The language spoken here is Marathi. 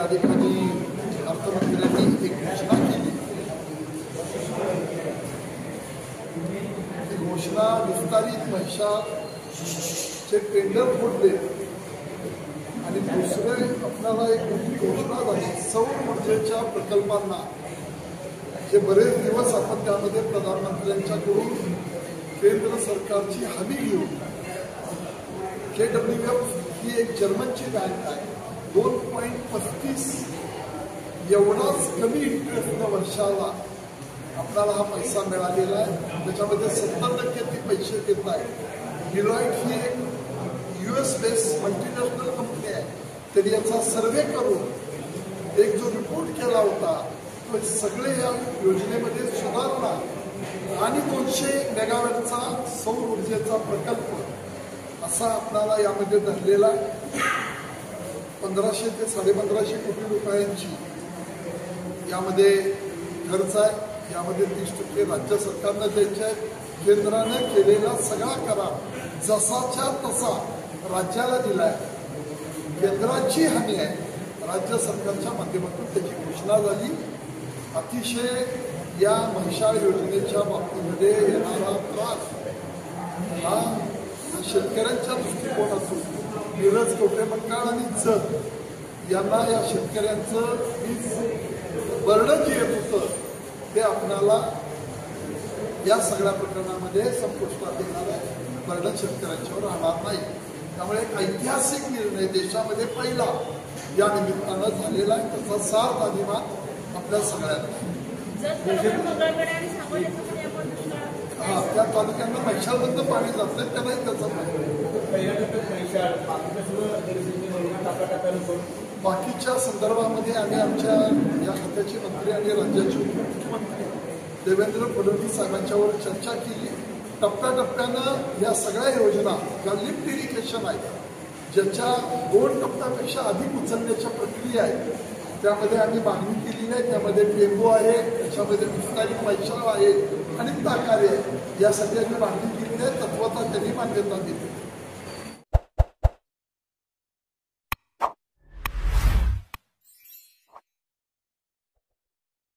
या ठिकाणी अर्थमंत्र्यांनी एक घोषणा केली। ती घोषणा विस्तारित महिषाचे टेंडर फोडले आणि दुसरे आपल्याला एक मोठी घोषणा झाली, सौर ऊर्जेच्या प्रकल्पांना जे बरेच दिवस आपण त्यामध्ये प्रधानमंत्र्यांच्याकडून केंद्र सरकारची हमी घेऊन KWF ही एक जर्मनची बँक आहे, 2.35 एवढाच कमी इंटरेस्टनं वर्षाला आपल्याला हा पैसा मिळालेला आहे। त्याच्यामध्ये 70% ते पैसे देत आहे। डिलॉइट ही एक US बेस्ड मल्टीनॅशनल कंपनी आहे। त्यांनी याचा सर्वे करून एक जो रिपोर्ट केला होता तो सगळे या योजनेमध्ये सुधारणा आणि 200 मेगावॅटचा सौर ऊर्जेचा प्रकल्प असा आपल्याला यामध्ये धरलेला आहे। 1500 ते 1550 कोटी रुपयांची यामध्ये खर्च आहे। यामध्ये 30% राज्य सरकारनं द्यायचे आहे। केंद्राने केलेला सगळा करार जसाच्या तसा राज्याला दिला आहे। केंद्राची हमी आहे, राज्य सरकारच्या माध्यमातून त्याची घोषणा झाली। अतिशय या महिषा योजनेच्या बाबतीमध्ये येणारा त्रास हा शेतकऱ्यांच्या दृष्टिकोनातून मिरज, कवठेमंकाळ आणि जत यांना या शेतकऱ्यांचं वीज बर्डन जे येत होतं ते आपल्याला या सगळ्या प्रकरणामध्ये संपुष्टात येणार आहे। बर्डन शेतकऱ्यांच्यावर राहणार नाही। त्यामुळे एक ऐतिहासिक निर्णय देशामध्ये पहिला या निमित्तानं झालेला आहे, त्याचा सार्थ अभिमान आपल्या सगळ्यांना। त्या तालुक्यांना महिषाबद्दल पाणी जात नाही, त्यांनाही त्याचा बाकीच्या संदर्भामध्ये आम्ही आमच्या या खात्याचे मंत्री आणि राज्याचे उपमुख्यमंत्री देवेंद्र फडणवीस साहेबांच्यावर चर्चा केली। टप्प्याटप्प्यानं या सगळ्या योजना ज्या लिफ्ट इरिगेशन आहे, ज्याच्या 2 टप्प्यापेक्षा अधिक उचलण्याच्या प्रक्रिया आहे, त्यामध्ये आम्ही मागणी केलेली आहे। त्यामध्ये टेंबू आहे, त्याच्यामध्ये विस्तारित महिषा आहे आणि ताकारे आहे। या सगळ्यांनी मागणी केलेली आहे। तत्वता त्यांनी मान्यता दिली।